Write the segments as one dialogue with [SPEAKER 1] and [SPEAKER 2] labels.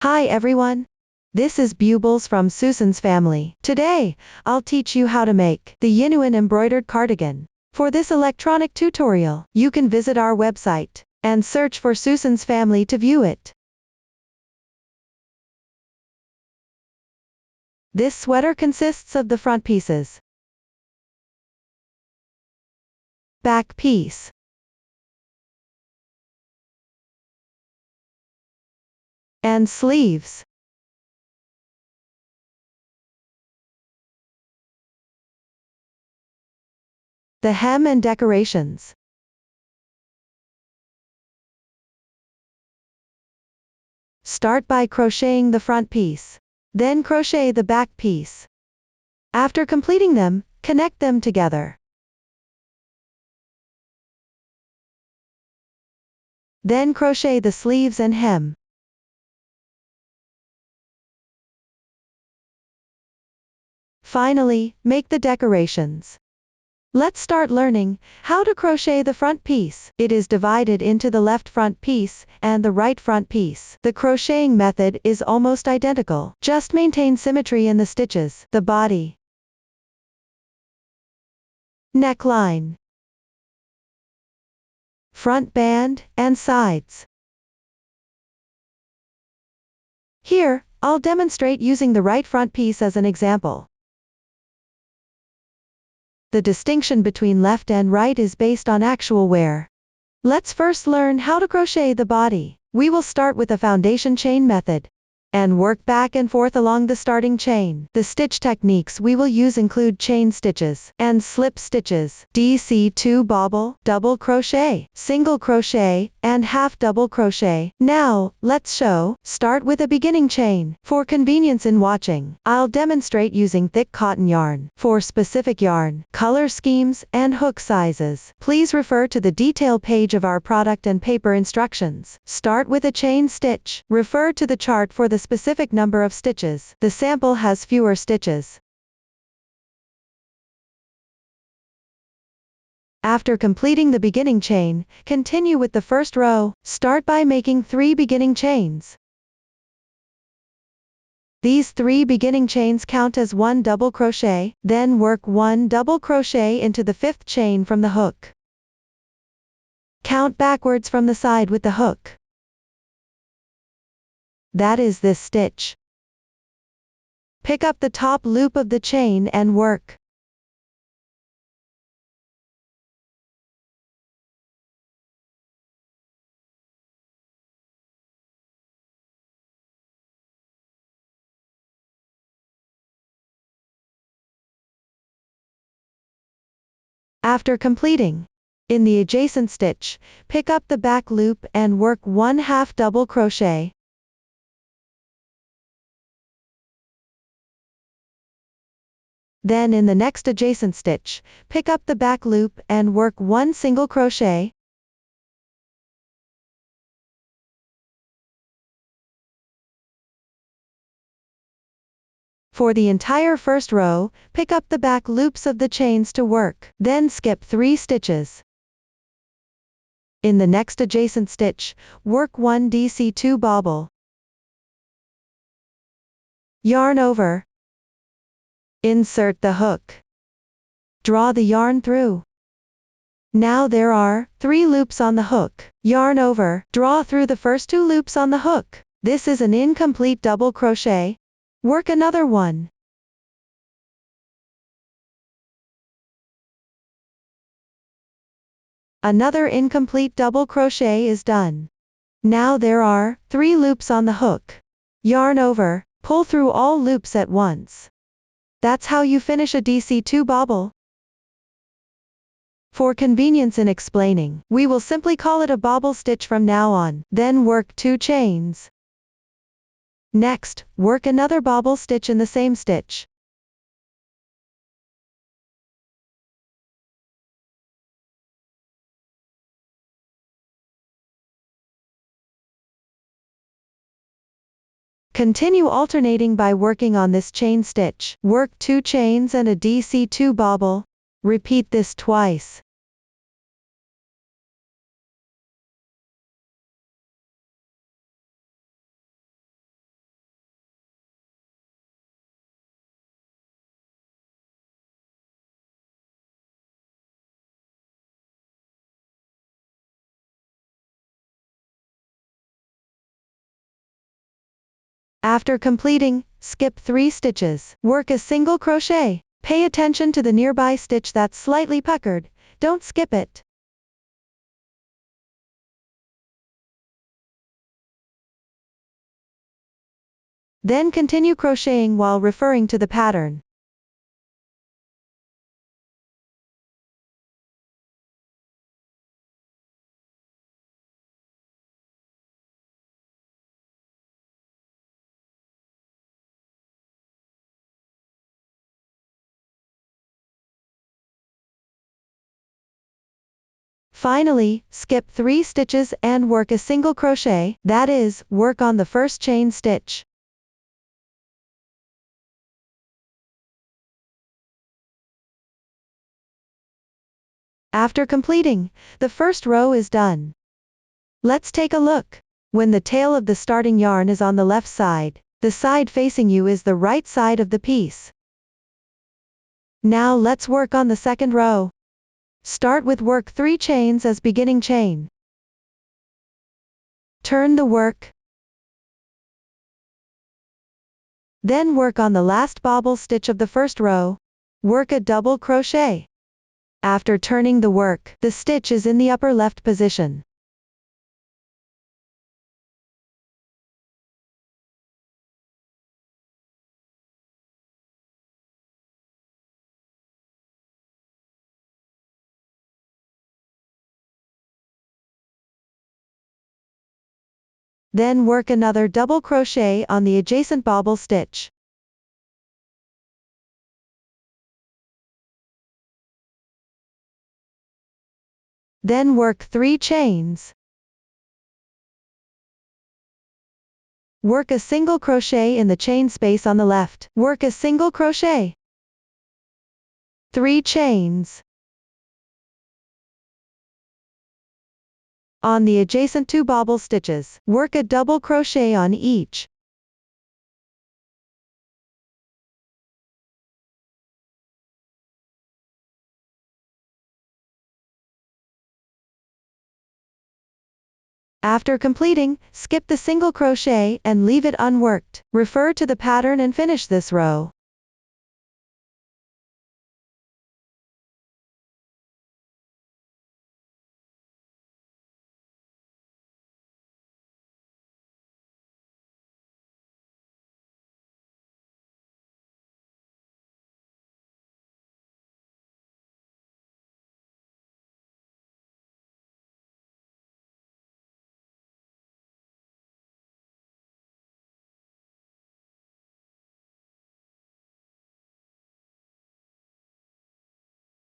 [SPEAKER 1] Hi everyone. This is Bubbles from Susan's family. Today, I'll teach you how to make the Yinhuan embroidered cardigan. For this electronic tutorial, you can visit our website and search for Susan's family to view it. This sweater consists of the front pieces, back piece, and sleeves. The hem and decorations. Start by crocheting the front piece. Then crochet the back piece. After completing them, connect them together. Then crochet the sleeves and hem. Finally, make the decorations. Let's start learning how to crochet the front piece. It is divided into the left front piece and the right front piece. The crocheting method is almost identical. Just maintain symmetry in the stitches. The body, neckline, front band, and sides. Here, I'll demonstrate using the right front piece as an example. The distinction between left and right is based on actual wear. Let's first learn how to crochet the body. We will start with a foundation chain method and work back and forth along the starting chain. The stitch techniques we will use include chain stitches and slip stitches, DC2 bobble, double crochet, single crochet, and half double crochet. Now, let's start with a beginning chain. For convenience in watching, I'll demonstrate using thick cotton yarn. For specific yarn, color schemes, and hook sizes, please refer to the detail page of our product and paper instructions. Start with a chain stitch. Refer to the chart for the specific number of stitches. The sample has fewer stitches. After completing the beginning chain, continue with the first row. Start by making 3 beginning chains. These 3 beginning chains count as 1 double crochet, then work 1 double crochet into the 5th chain from the hook. Count backwards from the side with the hook. That is this stitch. Pick up the top loop of the chain and work. After completing, in the adjacent stitch, pick up the back loop and work 1 half double crochet. Then in the next adjacent stitch, pick up the back loop and work 1 single crochet. For the entire first row, pick up the back loops of the chains to work, then skip 3 stitches. In the next adjacent stitch, work 1 DC2 bobble. Yarn over. Insert the hook. Draw the yarn through. Now there are 3 loops on the hook. Yarn over. Draw through the first 2 loops on the hook. This is an incomplete double crochet. Work another one. Another incomplete double crochet is done. Now there are 3 loops on the hook. Yarn over. Pull through all loops at once. That's how you finish a DC2 bobble. For convenience in explaining, we will simply call it a bobble stitch from now on. Then work 2 chains. Next, work another bobble stitch in the same stitch. Continue alternating by working on this chain stitch. Work 2 chains and a DC2 bobble. Repeat this twice. After completing, skip 3 stitches. Work a single crochet. Pay attention to the nearby stitch that's slightly puckered, don't skip it. Then continue crocheting while referring to the pattern. Finally, skip 3 stitches and work a single crochet, that is, work on the first chain stitch. After completing, the first row is done. Let's take a look. When the tail of the starting yarn is on the left side, the side facing you is the right side of the piece. Now let's work on the second row. Start with work 3 chains as beginning chain. Turn the work. Then work on the last bobble stitch of the first row. Work a double crochet. After turning the work, the stitch is in the upper left position. Then work another double crochet on the adjacent bobble stitch. Then work 3 chains. Work a single crochet in the chain space on the left. Work a single crochet. 3 chains. On the adjacent 2 bobble stitches, work a double crochet on each. After completing, skip the single crochet and leave it unworked. Refer to the pattern and finish this row.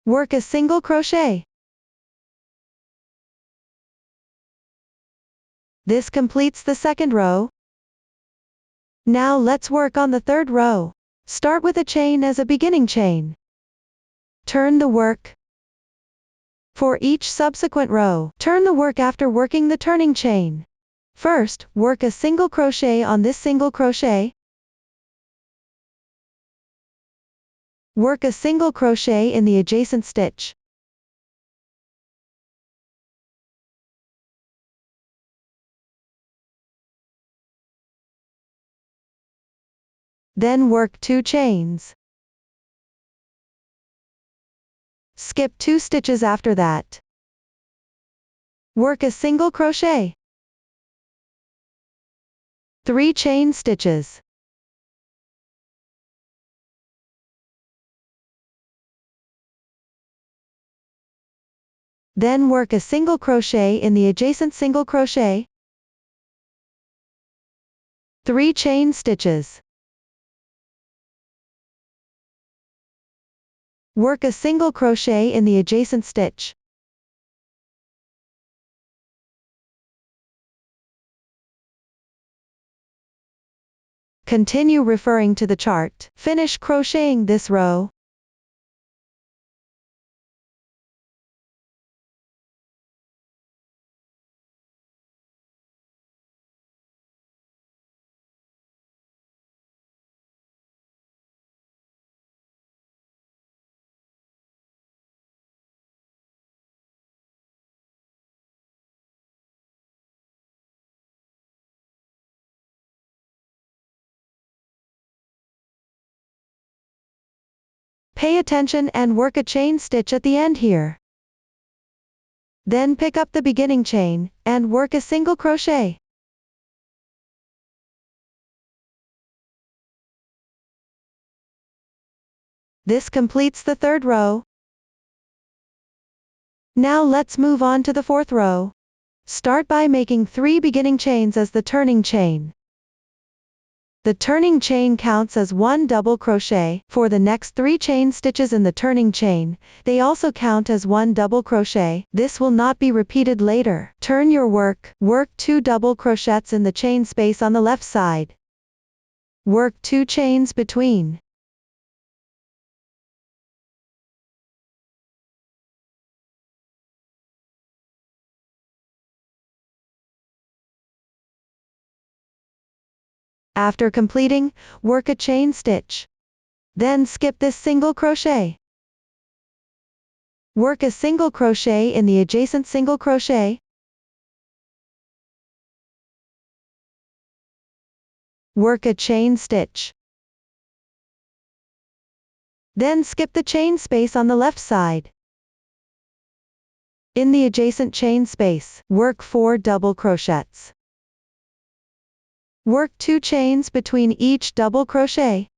[SPEAKER 1] Work a single crochet. This completes the second row. Now let's work on the third row. Start with a chain as a beginning chain. Turn the work. For each subsequent row, turn the work after working the turning chain. First, work a single crochet on this single crochet. Work a single crochet in the adjacent stitch. Then work 2 chains. Skip 2 stitches after that. Work a single crochet. 3 chain stitches. Then work a single crochet in the adjacent single crochet. 3 chain stitches. Work a single crochet in the adjacent stitch. Continue referring to the chart. Finish crocheting this row. Pay attention and work a chain stitch at the end here. Then pick up the beginning chain, and work a single crochet. This completes the third row. Now let's move on to the fourth row. Start by making 3 beginning chains as the turning chain. The turning chain counts as 1 double crochet. For the next 3 chain stitches in the turning chain, they also count as 1 double crochet. This will not be repeated later. Turn your work. Work 2 double crochets in the chain space on the left side. Work 2 chains between. After completing, work a chain stitch. Then skip this single crochet. Work a single crochet in the adjacent single crochet. Work a chain stitch. Then skip the chain space on the left side. In the adjacent chain space, work 4 double crochets. Work 2 chains between each double crochet.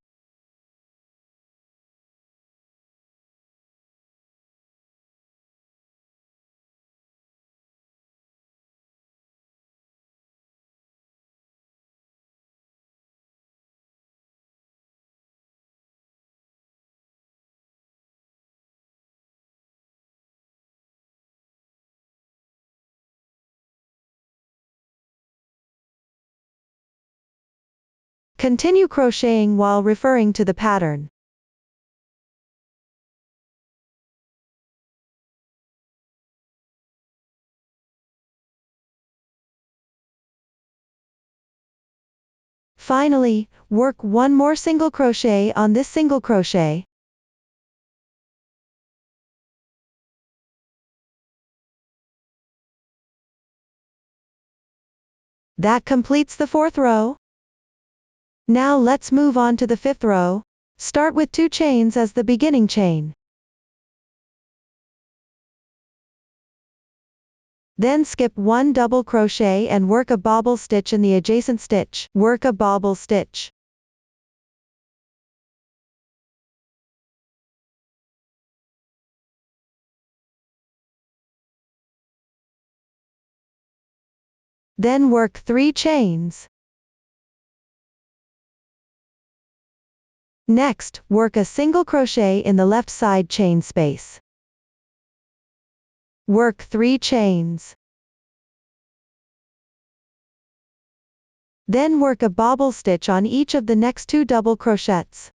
[SPEAKER 1] Continue crocheting while referring to the pattern. Finally, work 1 more single crochet on this single crochet. That completes the fourth row. Now let's move on to the fifth row. Start with 2 chains as the beginning chain. Then skip 1 double crochet and work a bobble stitch in the adjacent stitch. Work a bobble stitch. Then work 3 chains. Next, work a single crochet in the left side chain space. Work 3 chains. Then work a bobble stitch on each of the next 2 double crochets.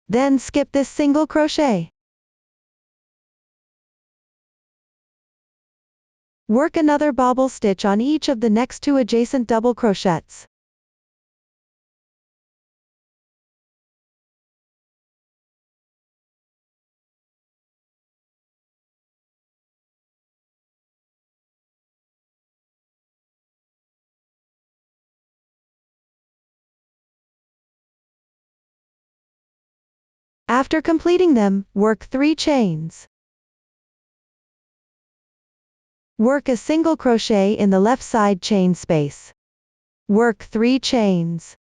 [SPEAKER 1] Then skip this single crochet. Work another bobble stitch on each of the next 2 adjacent double crochets. After completing them, work 3 chains. Work a single crochet in the left side chain space. Work 3 chains.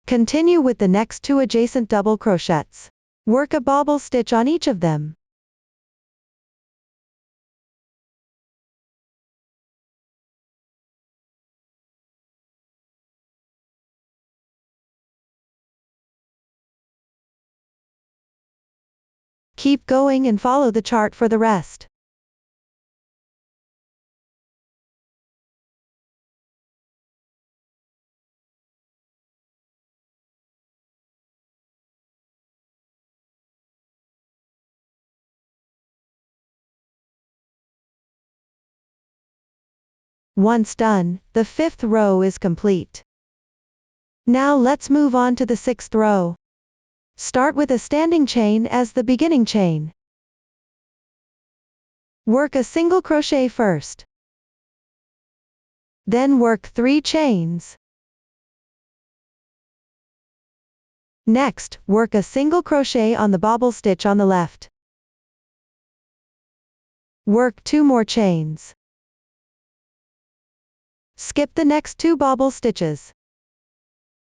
[SPEAKER 1] Continue with the next 2 adjacent double crochets. Work a bobble stitch on each of them. Keep going and follow the chart for the rest. Once done, the 5th row is complete. Now let's move on to the 6th row. Start with a standing chain as the beginning chain. Work a single crochet first. Then work 3 chains. Next, work a single crochet on the bobble stitch on the left. Work 2 more chains. Skip the next 2 bobble stitches.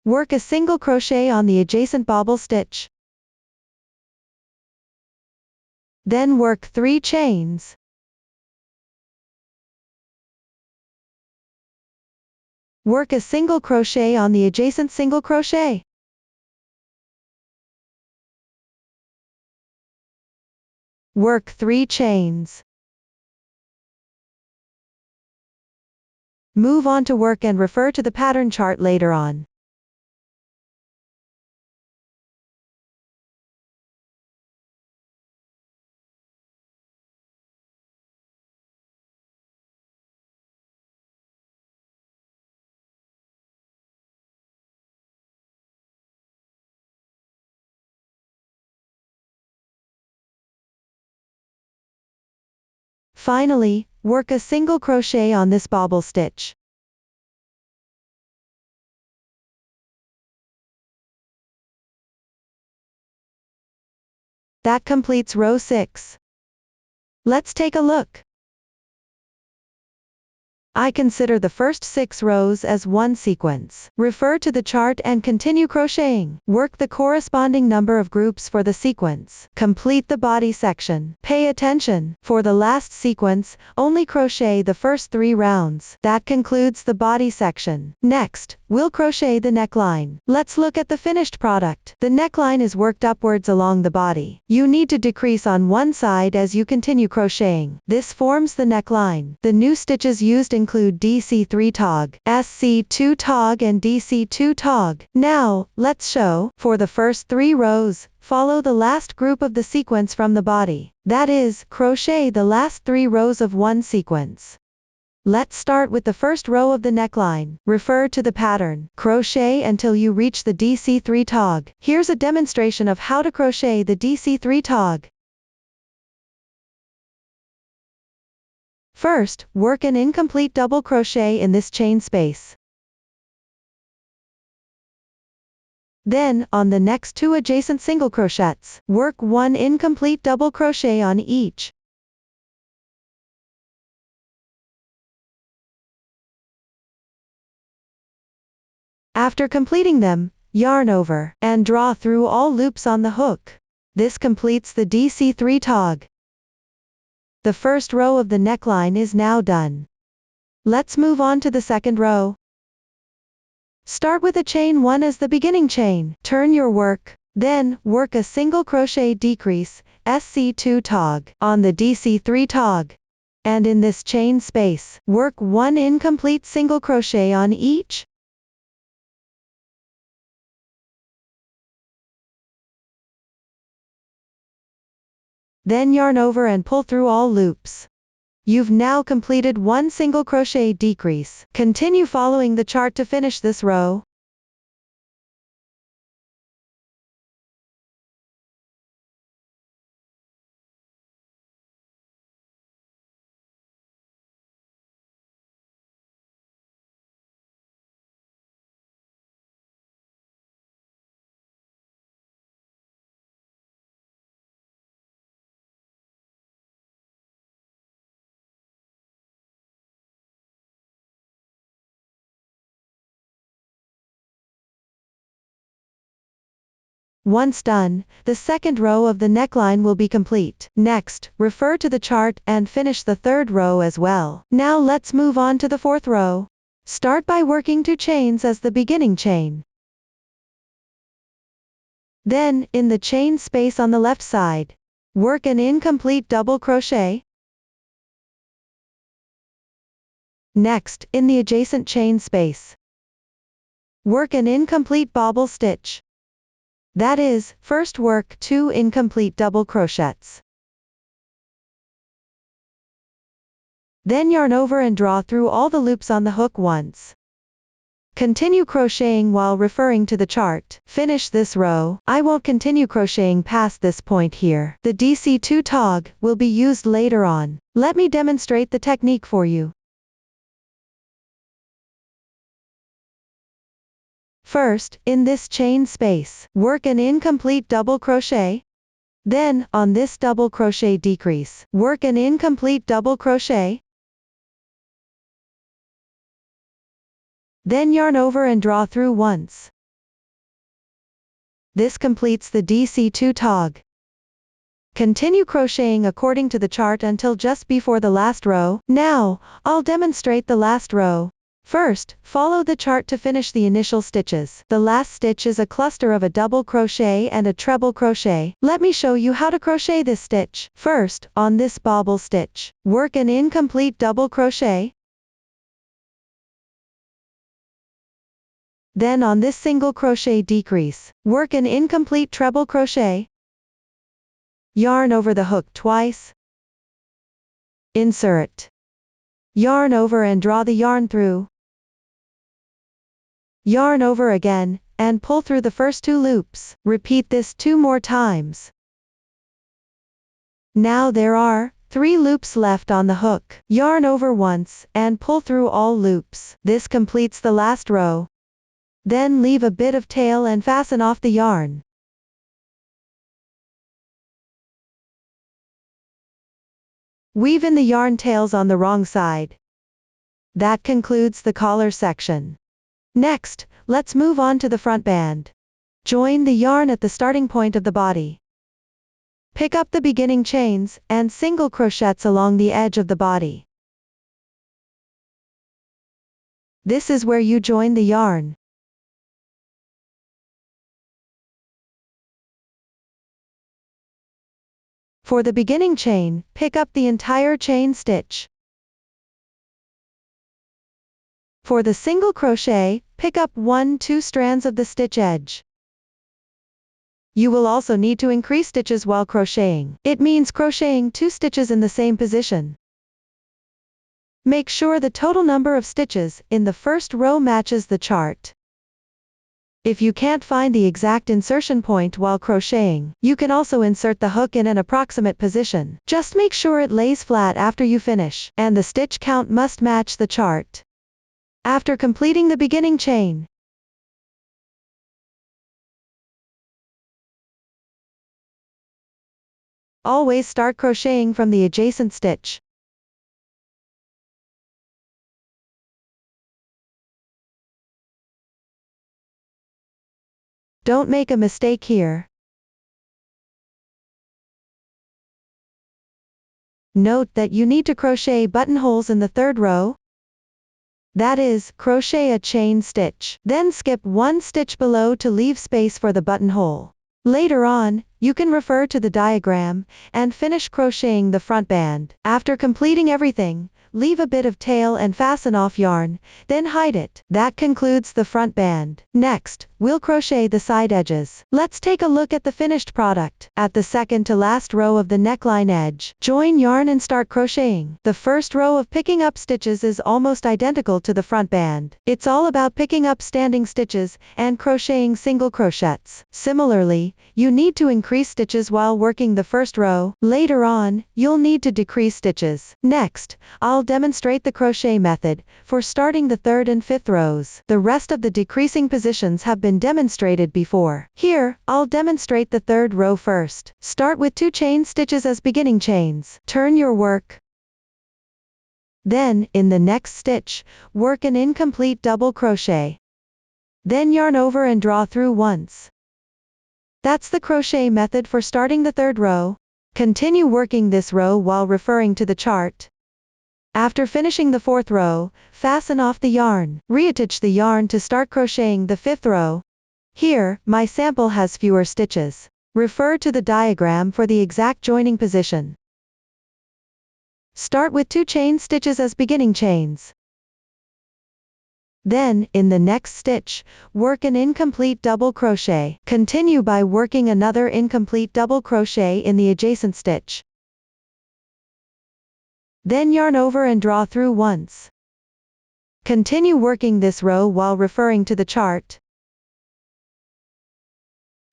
[SPEAKER 1] Work a single crochet on the adjacent bobble stitch. Then work 3 chains. Work a single crochet on the adjacent single crochet. Work 3 chains. Move on to work and refer to the pattern chart later on. Finally, work a single crochet on this bobble stitch. That completes row 6. Let's take a look. I consider the first 6 rows as one sequence. Refer to the chart and continue crocheting. Work the corresponding number of groups for the sequence. Complete the body section. Pay attention. For the last sequence, only crochet the first 3 rounds. That concludes the body section. Next, we'll crochet the neckline. Let's look at the finished product. The neckline is worked upwards along the body. You need to decrease on one side as you continue crocheting. This forms the neckline. The new stitches used include DC3 tog, SC2 tog and DC2 tog. Now, let's show. For the first 3 rows, follow the last group of the sequence from the body. That is, crochet the last 3 rows of one sequence. Let's start with the first row of the neckline. Refer to the pattern. Crochet until you reach the DC3 tog. Here's a demonstration of how to crochet the DC3 tog. First, work an incomplete double crochet in this chain space. Then, on the next 2 adjacent single crochets, work 1 incomplete double crochet on each. After completing them, yarn over, and draw through all loops on the hook. This completes the DC3 tog. The first row of the neckline is now done. Let's move on to the second row. Start with a chain 1 as the beginning chain. Turn your work. Then, work a single crochet decrease, SC2 tog, on the DC3 tog. And in this chain space, work 1 incomplete single crochet on each. Then yarn over and pull through all loops. You've now completed 1 single crochet decrease. Continue following the chart to finish this row. Once done, the second row of the neckline will be complete. Next, refer to the chart and finish the third row as well. Now let's move on to the fourth row. Start by working 2 chains as the beginning chain. Then, in the chain space on the left side, work an incomplete double crochet. Next, in the adjacent chain space, work an incomplete bobble stitch. That is, first work 2 incomplete double crochets. Then yarn over and draw through all the loops on the hook once. Continue crocheting while referring to the chart. Finish this row. I won't continue crocheting past this point here. The DC2 tog will be used later on. Let me demonstrate the technique for you. First, in this chain space, work an incomplete double crochet. Then, on this double crochet decrease, work an incomplete double crochet. Then yarn over and draw through once. This completes the DC2 tog. Continue crocheting according to the chart until just before the last row. Now, I'll demonstrate the last row. First, follow the chart to finish the initial stitches. The last stitch is a cluster of a double crochet and a treble crochet. Let me show you how to crochet this stitch. First, on this bobble stitch, work an incomplete double crochet. Then on this single crochet decrease, work an incomplete treble crochet. Yarn over the hook twice. Insert. Yarn over and draw the yarn through. Yarn over again, and pull through the first 2 loops. Repeat this 2 more times. Now there are 3 loops left on the hook. Yarn over once, and pull through all loops. This completes the last row. Then leave a bit of tail and fasten off the yarn. Weave in the yarn tails on the wrong side. That concludes the collar section. Next, let's move on to the front band. Join the yarn at the starting point of the body. Pick up the beginning chains and single crochets along the edge of the body. This is where you join the yarn. For the beginning chain, pick up the entire chain stitch. For the single crochet, pick up 1-2 strands of the stitch edge. You will also need to increase stitches while crocheting. It means crocheting 2 stitches in the same position. Make sure the total number of stitches in the first row matches the chart. If you can't find the exact insertion point while crocheting, you can also insert the hook in an approximate position. Just make sure it lays flat after you finish, and the stitch count must match the chart. After completing the beginning chain, always start crocheting from the adjacent stitch. Don't make a mistake here. Note that you need to crochet buttonholes in the 3rd row. That is, crochet a chain stitch. Then skip 1 stitch below to leave space for the buttonhole. Later on, you can refer to the diagram and finish crocheting the front band. After completing everything, leave a bit of tail and fasten off yarn, then hide it. That concludes the front band. Next, we'll crochet the side edges. Let's take a look at the finished product. At the second to last row of the neckline edge, join yarn and start crocheting. The first row of picking up stitches is almost identical to the front band. It's all about picking up standing stitches and crocheting single crochets. Similarly, you need to increase stitches while working the first row. Later on, you'll need to decrease stitches. Next, I'll demonstrate the crochet method for starting the 3rd and 5th rows. The rest of the decreasing positions have been demonstrated before. Here, I'll demonstrate the 3rd row first. Start with 2 chain stitches as beginning chains. Turn your work. Then, in the next stitch, work an incomplete double crochet. Then yarn over and draw through once. That's the crochet method for starting the 3rd row. Continue working this row while referring to the chart. After finishing the 4th row, fasten off the yarn. Reattach the yarn to start crocheting the 5th row. Here, my sample has fewer stitches. Refer to the diagram for the exact joining position. Start with 2 chain stitches as beginning chains. Then, in the next stitch, work an incomplete double crochet. Continue by working another incomplete double crochet in the adjacent stitch. Then yarn over and draw through once. Continue working this row while referring to the chart.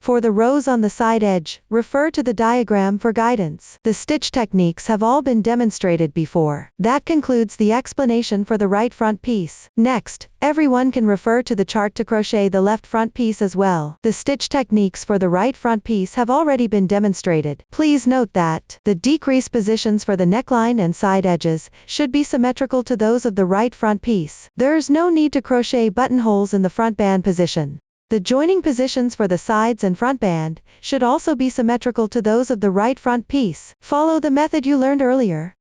[SPEAKER 1] For the rows on the side edge, refer to the diagram for guidance. The stitch techniques have all been demonstrated before. That concludes the explanation for the right front piece. Next, everyone can refer to the chart to crochet the left front piece as well. The stitch techniques for the right front piece have already been demonstrated. Please note that the decrease positions for the neckline and side edges should be symmetrical to those of the right front piece. There's no need to crochet buttonholes in the front band position. The joining positions for the sides and front band should also be symmetrical to those of the right front piece. Follow the method you learned earlier.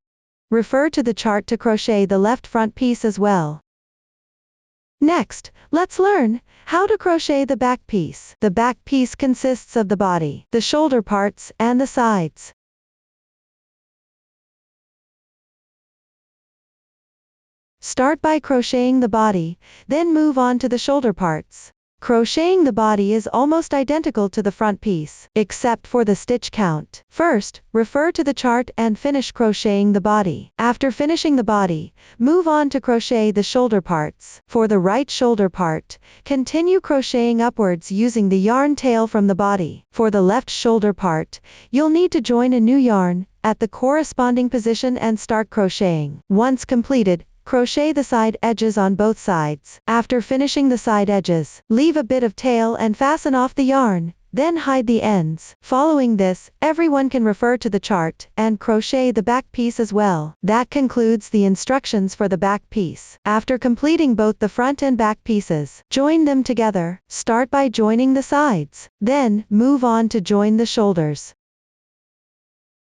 [SPEAKER 1] Refer to the chart to crochet the left front piece as well. Next, let's learn how to crochet the back piece. The back piece consists of the body, the shoulder parts, and the sides. Start by crocheting the body, then move on to the shoulder parts. Crocheting the body is almost identical to the front piece, except for the stitch count. First, refer to the chart and finish crocheting the body. After finishing the body, move on to crochet the shoulder parts. For the right shoulder part, continue crocheting upwards using the yarn tail from the body. For the left shoulder part, you'll need to join a new yarn at the corresponding position and start crocheting. Once completed, crochet the side edges on both sides. After finishing the side edges, leave a bit of tail and fasten off the yarn, then hide the ends. Following this, everyone can refer to the chart and crochet the back piece as well. That concludes the instructions for the back piece. After completing both the front and back pieces, join them together. Start by joining the sides. Then, move on to join the shoulders.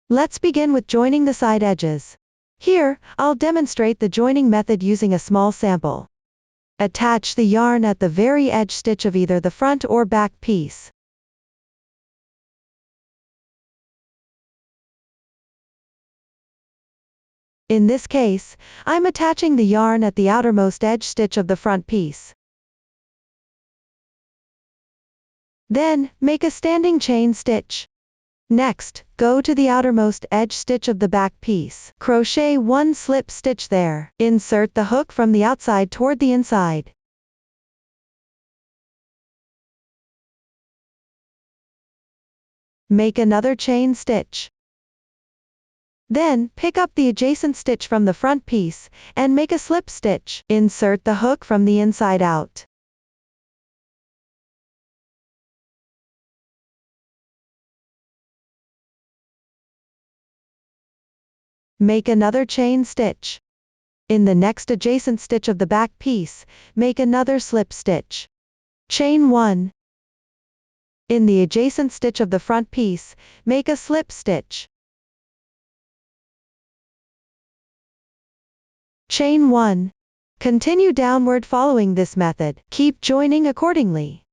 [SPEAKER 1] Let's begin with joining the side edges. Here, I'll demonstrate the joining method using a small sample. Attach the yarn at the very edge stitch of either the front or back piece. In this case, I'm attaching the yarn at the outermost edge stitch of the front piece. Then, make a standing chain stitch. Next, go to the outermost edge stitch of the back piece. Crochet one slip stitch there. Insert the hook from the outside toward the inside. Make another chain stitch. Then, pick up the adjacent stitch from the front piece, and make a slip stitch. Insert the hook from the inside out. Make another chain stitch. In the next adjacent stitch of the back piece, make another slip stitch. Chain 1. In the adjacent stitch of the front piece, make a slip stitch. Chain 1. Continue downward following this method. Keep joining accordingly.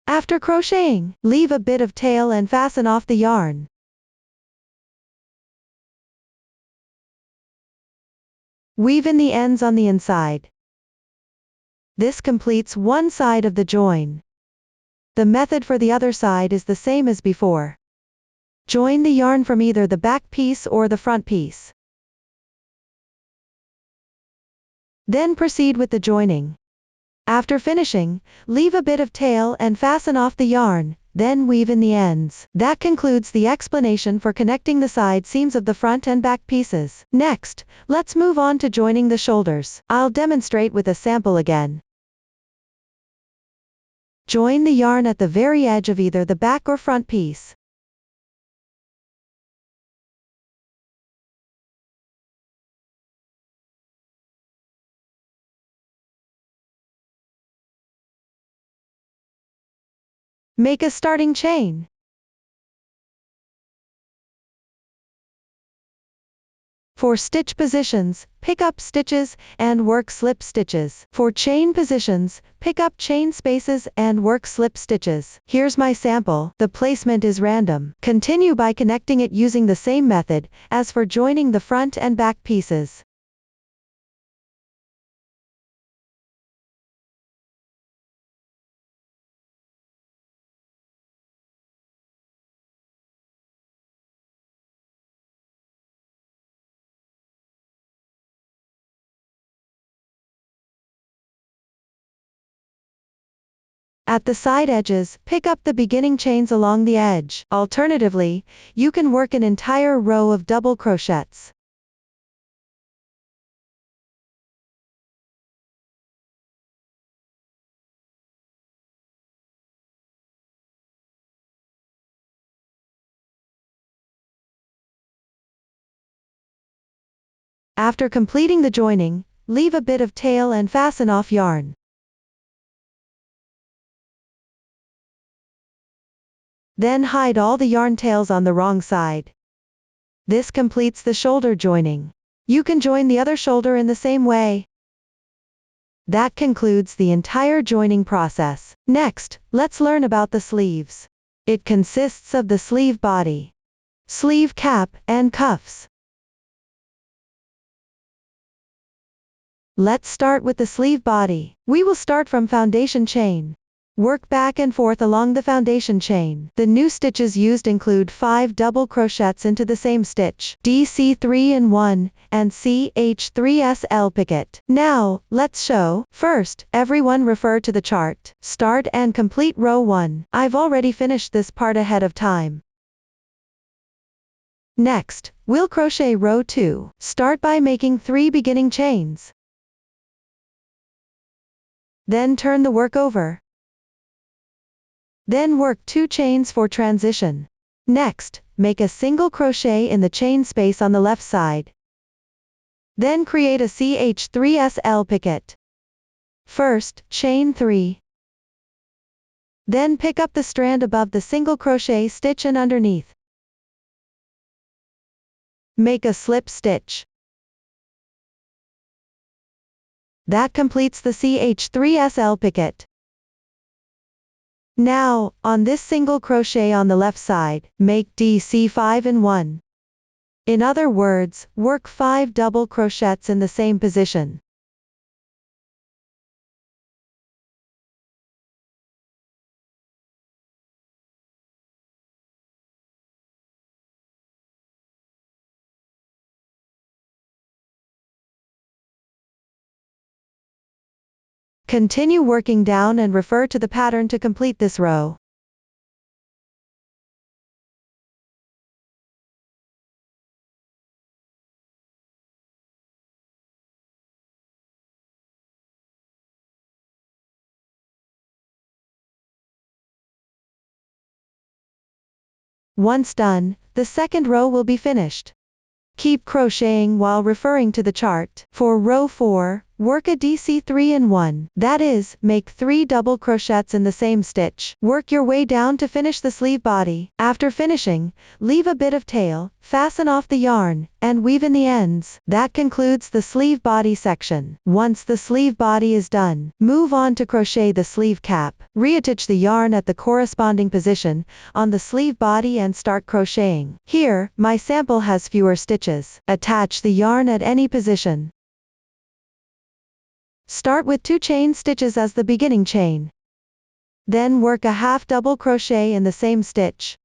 [SPEAKER 1] After crocheting, leave a bit of tail and fasten off the yarn. Weave in the ends on the inside. This completes one side of the join. The method for the other side is the same as before. Join the yarn from either the back piece or the front piece. Then proceed with the joining. After finishing, leave a bit of tail and fasten off the yarn, then weave in the ends. That concludes the explanation for connecting the side seams of the front and back pieces. Next, let's move on to joining the shoulders. I'll demonstrate with a sample again. Join the yarn at the very edge of either the back or front piece. Make a starting chain. For stitch positions, pick up stitches and work slip stitches. For chain positions, pick up chain spaces and work slip stitches. Here's my sample. The placement is random. Continue by connecting it using the same method as for joining the front and back pieces. At the side edges, pick up the beginning chains along the edge. Alternatively, you can work an entire row of double crochets. After completing the joining, leave a bit of tail and fasten off yarn. Then hide all the yarn tails on the wrong side. This completes the shoulder joining. You can join the other shoulder in the same way. That concludes the entire joining process. Next, let's learn about the sleeves. It consists of the sleeve body, sleeve cap, and cuffs. Let's start with the sleeve body. We will start from foundation chain. Work back and forth along the foundation chain. The new stitches used include 5 double crochets into the same stitch, DC3-in-1, and CH3SL picket. Now, let's show. First, everyone refer to the chart. Start and complete row 1. I've already finished this part ahead of time. Next, we'll crochet row 2. Start by making 3 beginning chains. Then turn the work over. Then work 2 chains for transition. Next, make a single crochet in the chain space on the left side. Then create a CH3SL picket. First, chain 3. Then pick up the strand above the single crochet stitch and underneath. Make a slip stitch. That completes the CH3SL picket. Now, on this single crochet on the left side, make DC5-in-1. In other words, work 5 double crochets in the same position. Continue working down and refer to the pattern to complete this row. Once done, the second row will be finished. Keep crocheting while referring to the chart. For row 4, work a DC3-in-1. That is, make 3 double crochets in the same stitch. Work your way down to finish the sleeve body. After finishing, leave a bit of tail, fasten off the yarn, and weave in the ends. That concludes the sleeve body section. Once the sleeve body is done, move on to crochet the sleeve cap. Reattach the yarn at the corresponding position on the sleeve body and start crocheting. Here, my sample has fewer stitches. Attach the yarn at any position. Start with 2 chain stitches as the beginning chain. Then work a half double crochet in the same stitch.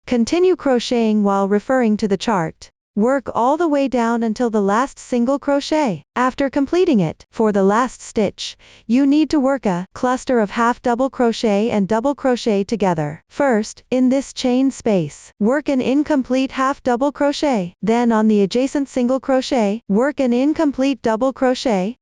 [SPEAKER 1] Continue crocheting while referring to the chart. Work all the way down until the last single crochet. After completing it, for the last stitch, you need to work a cluster of half double crochet and double crochet together. First, in this chain space, work an incomplete half double crochet. Then on the adjacent single crochet, work an incomplete double crochet.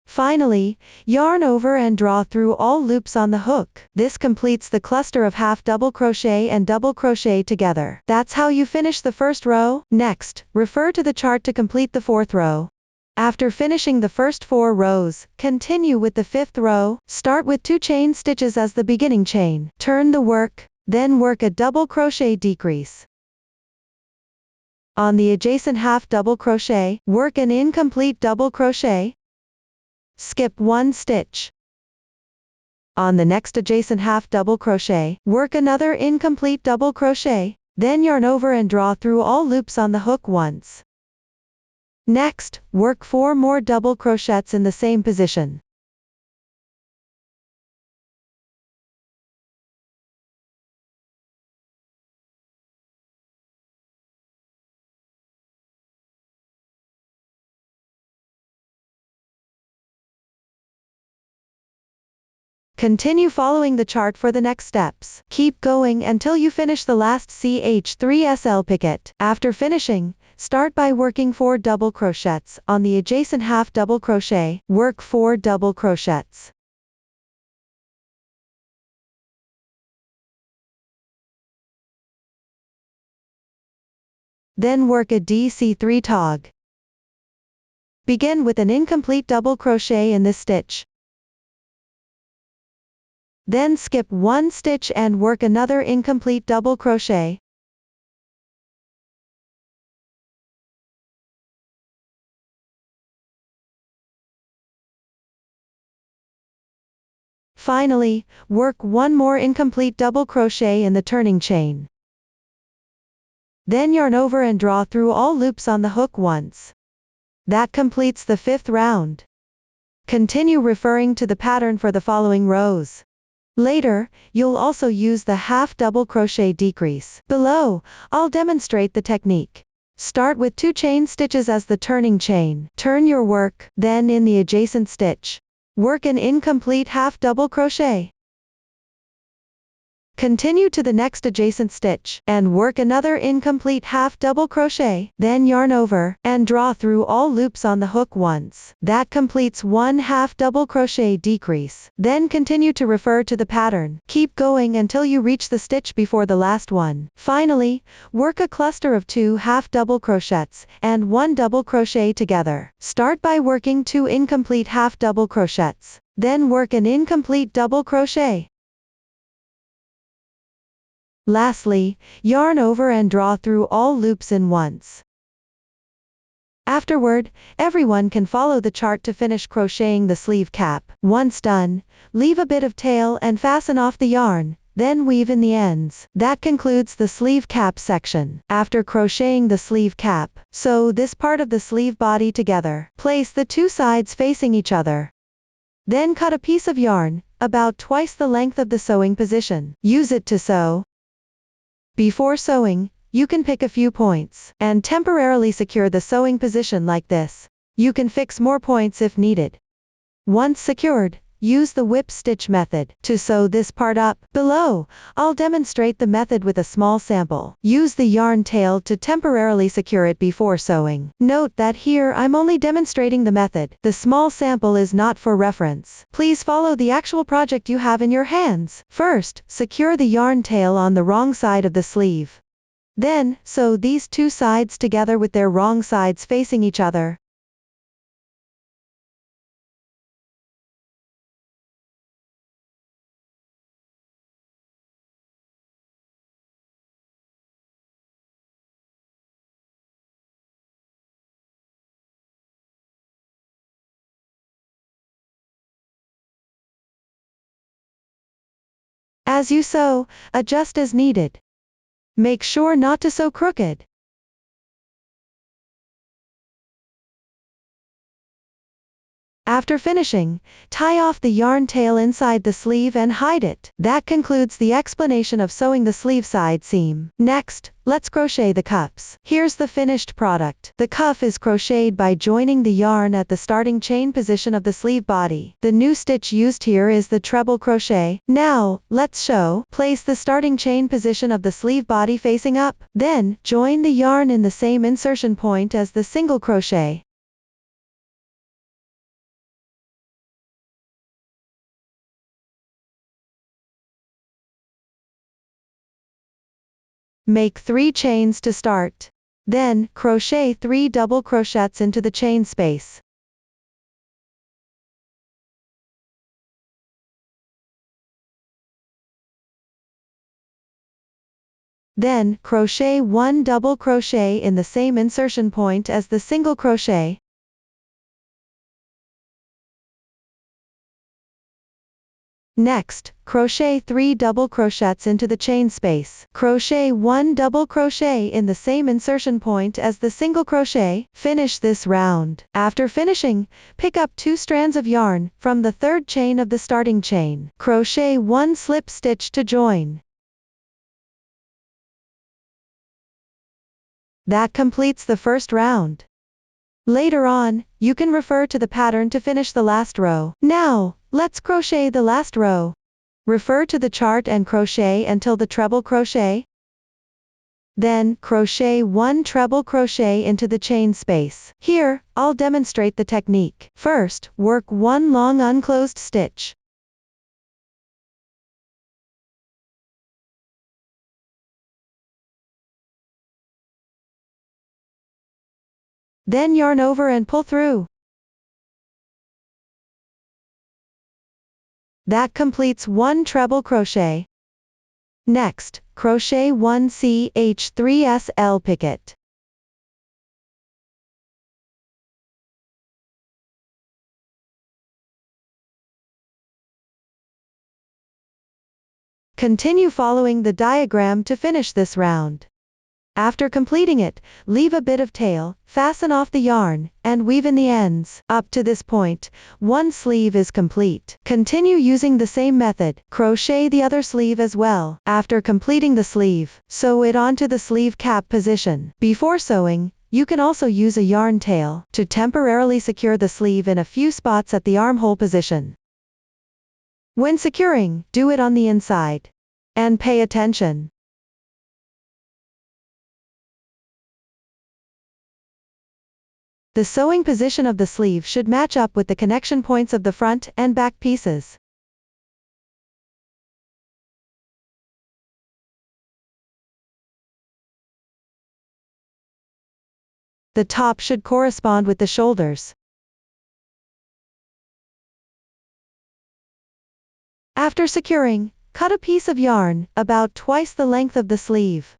[SPEAKER 1] Finally, yarn over and draw through all loops on the hook. This completes the cluster of half double crochet and double crochet together. That's how you finish the first row. Next, refer to the chart to complete the fourth row. After finishing the first 4 rows, continue with the 5th row, start with 2 chain stitches as the beginning chain, turn the work, then work a double crochet decrease. On the adjacent half double crochet, work an incomplete double crochet, skip 1 stitch. On the next adjacent half double crochet, work another incomplete double crochet, then yarn over and draw through all loops on the hook once. Next, work 4 more double crochets in the same position. Continue following the chart for the next steps. Keep going until you finish the last CH3SL picket. After finishing, start by working 4 double crochets. On the adjacent half double crochet, work 4 double crochets. Then work a DC3 tog. Begin with an incomplete double crochet in this stitch. Then skip 1 stitch and work another incomplete double crochet. Finally, work 1 more incomplete double crochet in the turning chain. Then yarn over and draw through all loops on the hook once. That completes the 5th round. Continue referring to the pattern for the following rows. Later, you'll also use the half double crochet decrease. Below, I'll demonstrate the technique. Start with 2 chain stitches as the turning chain. Turn your work, then in the adjacent stitch, work an incomplete half double crochet. Continue to the next adjacent stitch, and work another incomplete half double crochet, then yarn over, and draw through all loops on the hook once. That completes 1 half double crochet decrease. Then continue to refer to the pattern. Keep going until you reach the stitch before the last one. Finally, work a cluster of 2 half double crochets, and 1 double crochet together. Start by working 2 incomplete half double crochets. Then work an incomplete double crochet. Lastly, yarn over and draw through all loops in once. Afterward, everyone can follow the chart to finish crocheting the sleeve cap. Once done, leave a bit of tail and fasten off the yarn, then weave in the ends. That concludes the sleeve cap section. After crocheting the sleeve cap, sew this part of the sleeve body together. Place the 2 sides facing each other. Then cut a piece of yarn, about twice the length of the sewing position. Use it to sew. Before sewing, you can pick a few points and temporarily secure the sewing position like this. You can fix more points if needed. Once secured, use the whip stitch method to sew this part up. Below, I'll demonstrate the method with a small sample. Use the yarn tail to temporarily secure it before sewing. Note that here I'm only demonstrating the method. The small sample is not for reference. Please follow the actual project you have in your hands. First, secure the yarn tail on the wrong side of the sleeve. Then, sew these 2 sides together with their wrong sides facing each other. As you sew, adjust as needed. Make sure not to sew crooked. After finishing, tie off the yarn tail inside the sleeve and hide it. That concludes the explanation of sewing the sleeve side seam. Next, let's crochet the cuffs. Here's the finished product. The cuff is crocheted by joining the yarn at the starting chain position of the sleeve body. The new stitch used here is the treble crochet. Now, let's sew. Place the starting chain position of the sleeve body facing up. Then, join the yarn in the same insertion point as the single crochet. Make 3 chains to start. Then, crochet 3 double crochets into the chain space. Then, crochet 1 double crochet in the same insertion point as the single crochet. Next, crochet 3 double crochets into the chain space. Crochet 1 double crochet in the same insertion point as the single crochet. Finish this round. After finishing, pick up 2 strands of yarn from the third chain of the starting chain. Crochet 1 slip stitch to join. That completes the first round. Later on, you can refer to the pattern to finish the last row. Now, let's crochet the last row. Refer to the chart and crochet until the treble crochet. Then, crochet 1 treble crochet into the chain space. Here, I'll demonstrate the technique. First, work 1 long unclosed stitch. Then yarn over and pull through. That completes 1 treble crochet. Next, crochet 1 CH3SL picket. Continue following the diagram to finish this round. After completing it, leave a bit of tail, fasten off the yarn, and weave in the ends. Up to this point, 1 sleeve is complete. Continue using the same method. Crochet the other sleeve as well. After completing the sleeve, sew it onto the sleeve cap position. Before sewing, you can also use a yarn tail to temporarily secure the sleeve in a few spots at the armhole position. When securing, do it on the inside. And pay attention. The sewing position of the sleeve should match up with the connection points of the front and back pieces. The top should correspond with the shoulders. After securing, cut a piece of yarn, about twice the length of the sleeve.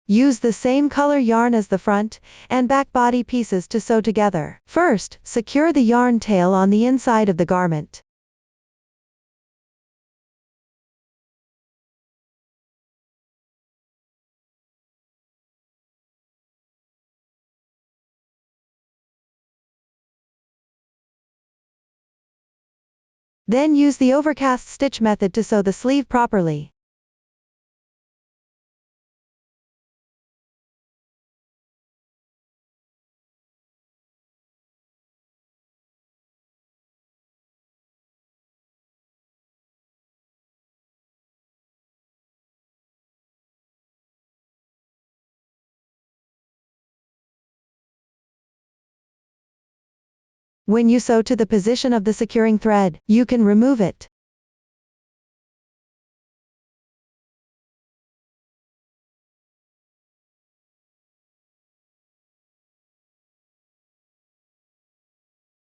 [SPEAKER 1] Use the same color yarn as the front and back body pieces to sew together. First, secure the yarn tail on the inside of the garment. Then use the overcast stitch method to sew the sleeve properly. When you sew to the position of the securing thread, you can remove it.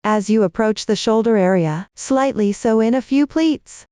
[SPEAKER 1] As you approach the shoulder area, slightly sew in a few pleats.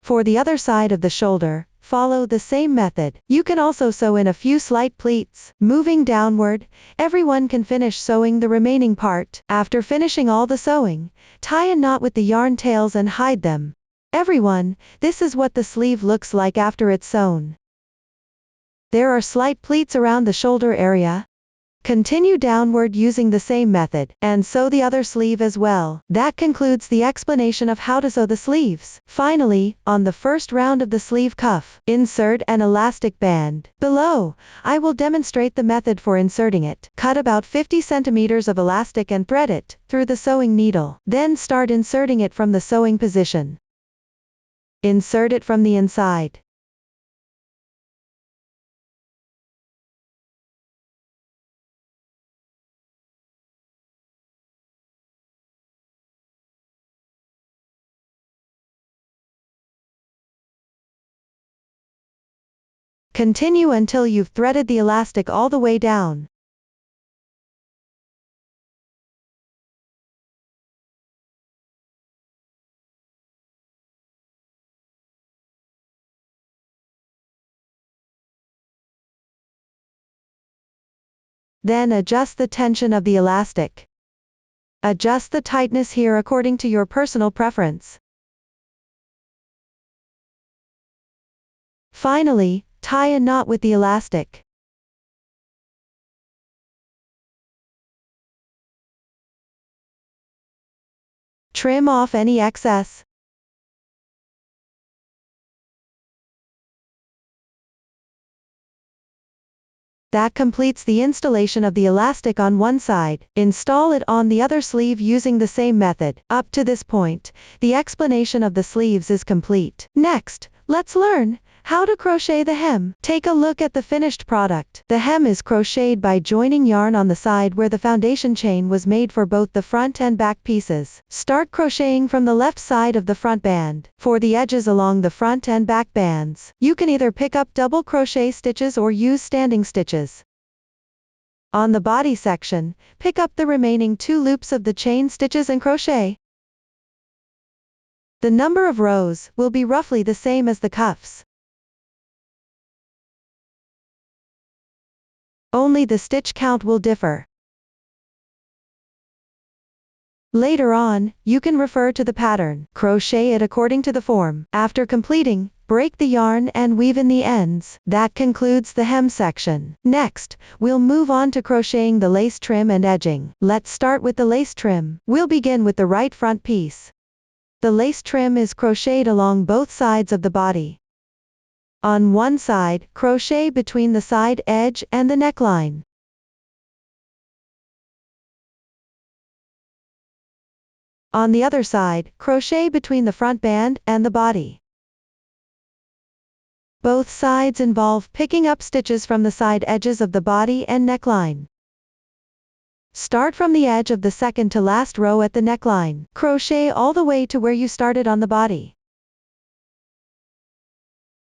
[SPEAKER 1] For the other side of the shoulder, follow the same method. You can also sew in a few slight pleats. Moving downward, everyone can finish sewing the remaining part. After finishing all the sewing, tie a knot with the yarn tails and hide them. Everyone, this is what the sleeve looks like after it's sewn. There are slight pleats around the shoulder area. Continue downward using the same method, and sew the other sleeve as well. That concludes the explanation of how to sew the sleeves. Finally, on the first round of the sleeve cuff, insert an elastic band. Below, I will demonstrate the method for inserting it. Cut about 50 centimeters of elastic and thread it through the sewing needle. Then start inserting it from the sewing position. Insert it from the inside. Continue until you've threaded the elastic all the way down. Then adjust the tension of the elastic. Adjust the tightness here according to your personal preference. Finally, tie a knot with the elastic. Trim off any excess. That completes the installation of the elastic on one side. Install it on the other sleeve using the same method. Up to this point, the explanation of the sleeves is complete. Next, let's learn how to crochet the hem. Take a look at the finished product. The hem is crocheted by joining yarn on the side where the foundation chain was made for both the front and back pieces. Start crocheting from the left side of the front band. For the edges along the front and back bands, you can either pick up double crochet stitches or use standing stitches. On the body section, pick up the remaining 2 loops of the chain stitches and crochet. The number of rows will be roughly the same as the cuffs. Only the stitch count will differ. Later on, you can refer to the pattern. Crochet it according to the form. After completing, break the yarn and weave in the ends. That concludes the hem section. Next, we'll move on to crocheting the lace trim and edging. Let's start with the lace trim. We'll begin with the right front piece. The lace trim is crocheted along both sides of the body. On one side, crochet between the side edge and the neckline. On the other side, crochet between the front band and the body. Both sides involve picking up stitches from the side edges of the body and neckline. Start from the edge of the second to last row at the neckline. Crochet all the way to where you started on the body.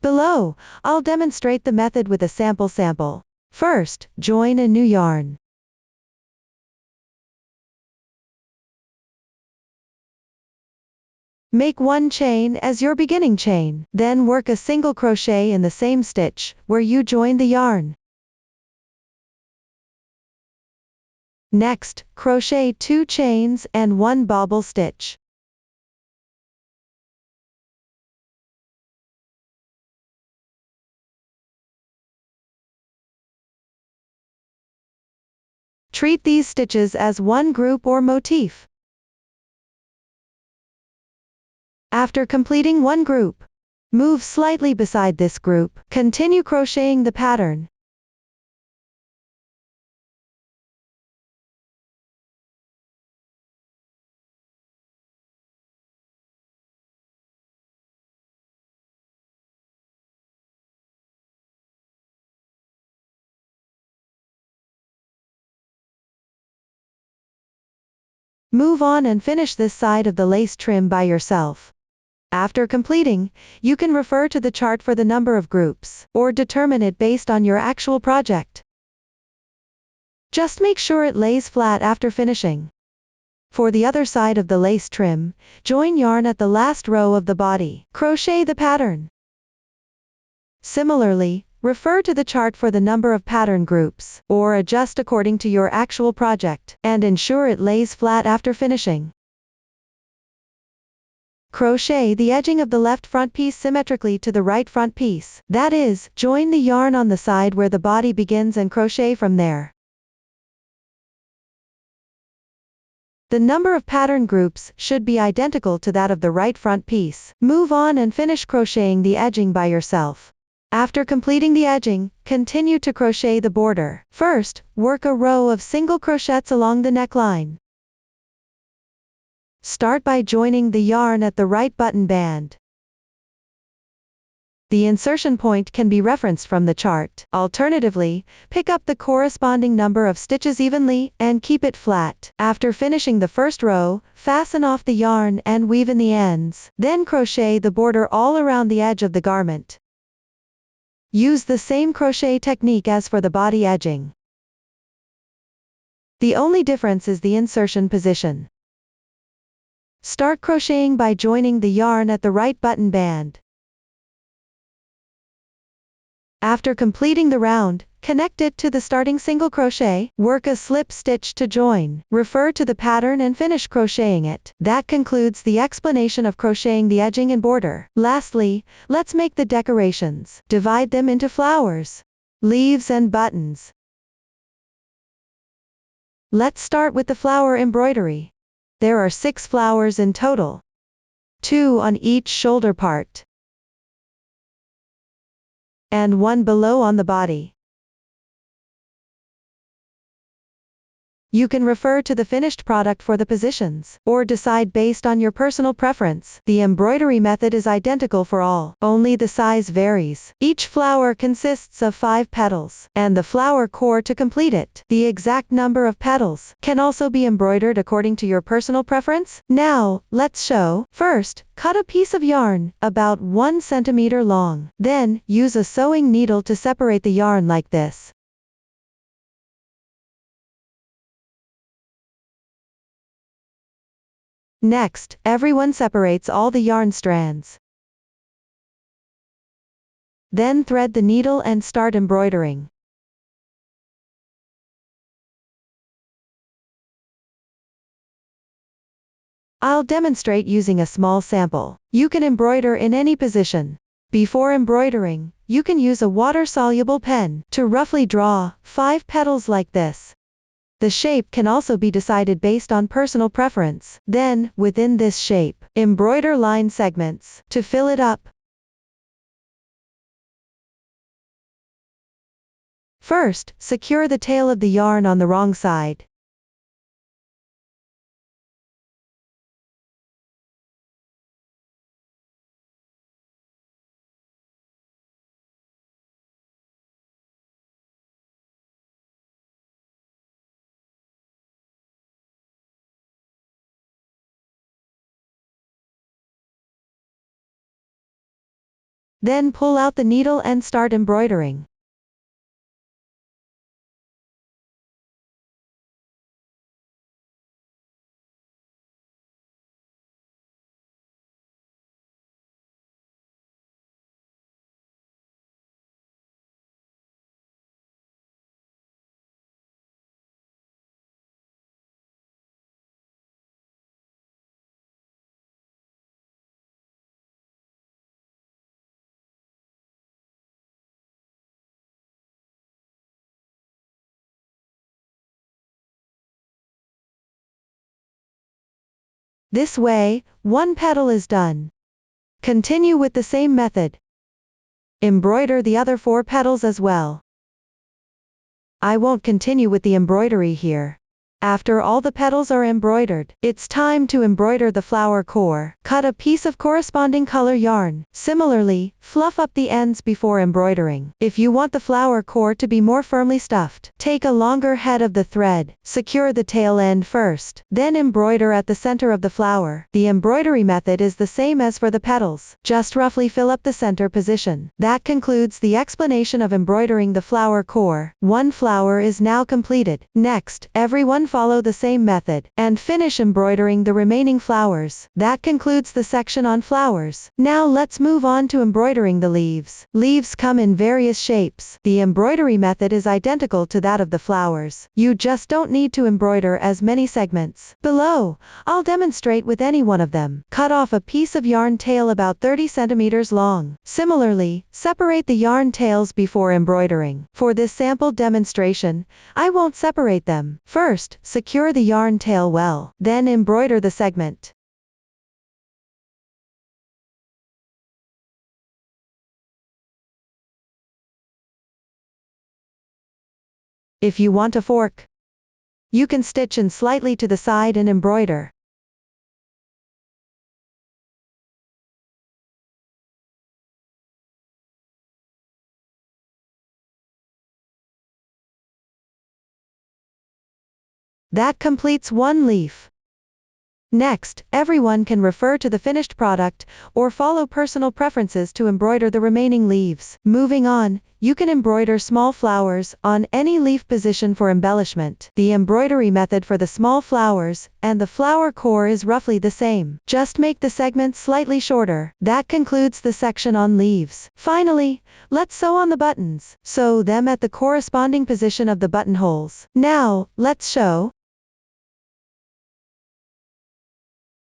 [SPEAKER 1] Below, I'll demonstrate the method with a sample. First, join a new yarn. Make 1 chain as your beginning chain, then work a single crochet in the same stitch where you joined the yarn. Next, crochet 2 chains and 1 bobble stitch. Treat these stitches as one group or motif. After completing one group, move slightly beside this group. Continue crocheting the pattern. Move on and finish this side of the lace trim by yourself. After completing, you can refer to the chart for the number of groups, or determine it based on your actual project. Just make sure it lays flat after finishing. For the other side of the lace trim, join yarn at the last row of the body. Crochet the pattern. Similarly, refer to the chart for the number of pattern groups, or adjust according to your actual project, and ensure it lays flat after finishing. Crochet the edging of the left front piece symmetrically to the right front piece. That is, join the yarn on the side where the body begins and crochet from there. The number of pattern groups should be identical to that of the right front piece. Move on and finish crocheting the edging by yourself. After completing the edging, continue to crochet the border. First, work a row of single crochets along the neckline. Start by joining the yarn at the right button band. The insertion point can be referenced from the chart. Alternatively, pick up the corresponding number of stitches evenly and keep it flat. After finishing the first row, fasten off the yarn and weave in the ends. Then crochet the border all around the edge of the garment. Use the same crochet technique as for the body edging. The only difference is the insertion position. Start crocheting by joining the yarn at the right button band. After completing the round, connect it to the starting single crochet, work a slip stitch to join, refer to the pattern and finish crocheting it. That concludes the explanation of crocheting the edging and border. Lastly, let's make the decorations. Divide them into flowers, leaves and buttons. Let's start with the flower embroidery. There are 6 flowers in total, 2 on each shoulder part, and 1 below on the body. You can refer to the finished product for the positions, or decide based on your personal preference. The embroidery method is identical for all, only the size varies. Each flower consists of 5 petals, and the flower core to complete it. The exact number of petals can also be embroidered according to your personal preference. Now, let's show. First, cut a piece of yarn, about 1 centimeter long. Then, use a sewing needle to separate the yarn like this. Next, everyone separates all the yarn strands. Then thread the needle and start embroidering. I'll demonstrate using a small sample. You can embroider in any position. Before embroidering, you can use a water-soluble pen to roughly draw 5 petals like this. The shape can also be decided based on personal preference. Then, within this shape, embroider line segments to fill it up. First, secure the tail of the yarn on the wrong side. Then pull out the needle and start embroidering. This way, 1 petal is done. Continue with the same method. Embroider the other 4 petals as well. I won't continue with the embroidery here. After all the petals are embroidered, it's time to embroider the flower core. Cut a piece of corresponding color yarn. Similarly, fluff up the ends before embroidering. If you want the flower core to be more firmly stuffed, take a longer head of the thread, secure the tail end first, then embroider at the center of the flower. The embroidery method is the same as for the petals, just roughly fill up the center position. That concludes the explanation of embroidering the flower core. 1 flower is now completed. Next, everyone follow the same method, and finish embroidering the remaining flowers. That concludes the section on flowers. Now let's move on to embroidering the leaves. Leaves come in various shapes. The embroidery method is identical to that of the flowers. You just don't need to embroider as many segments. Below, I'll demonstrate with any one of them. Cut off a piece of yarn tail about 30 centimeters long. Similarly, separate the yarn tails before embroidering. For this sample demonstration, I won't separate them. First, secure the yarn tail well, then embroider the segment. If you want a fork, you can stitch in slightly to the side and embroider. That completes one leaf. Next, everyone can refer to the finished product, or follow personal preferences to embroider the remaining leaves. Moving on, you can embroider small flowers on any leaf position for embellishment. The embroidery method for the small flowers and the flower core is roughly the same. Just make the segments slightly shorter. That concludes the section on leaves. Finally, let's sew on the buttons. Sew them at the corresponding position of the buttonholes. Now, let's sew.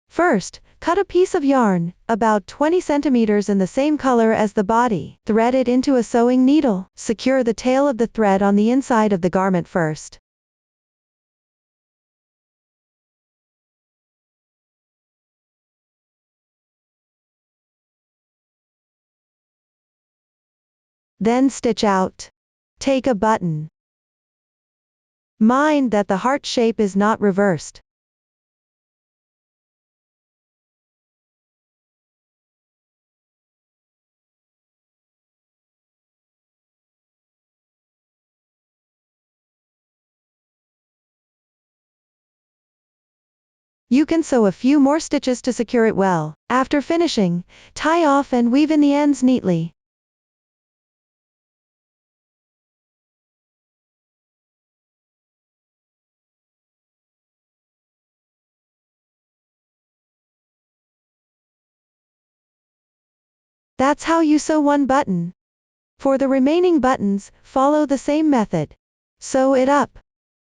[SPEAKER 1] First, cut a piece of yarn, about 20 centimeters in the same color as the body. Thread it into a sewing needle. Secure the tail of the thread on the inside of the garment first. Then stitch out. Take a button. Mind that the heart shape is not reversed. You can sew a few more stitches to secure it well. After finishing, tie off and weave in the ends neatly. That's how you sew one button. For the remaining buttons, follow the same method. Sew it up.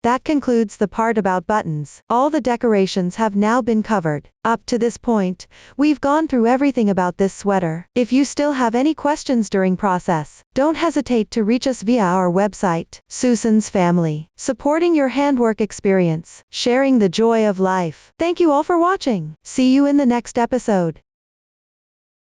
[SPEAKER 1] That concludes the part about buttons. All the decorations have now been covered. Up to this point, we've gone through everything about this sweater. If you still have any questions during process, don't hesitate to reach us via our website. Susan's Family, supporting your handwork experience, sharing the joy of life. Thank you all for watching. See you in the next episode.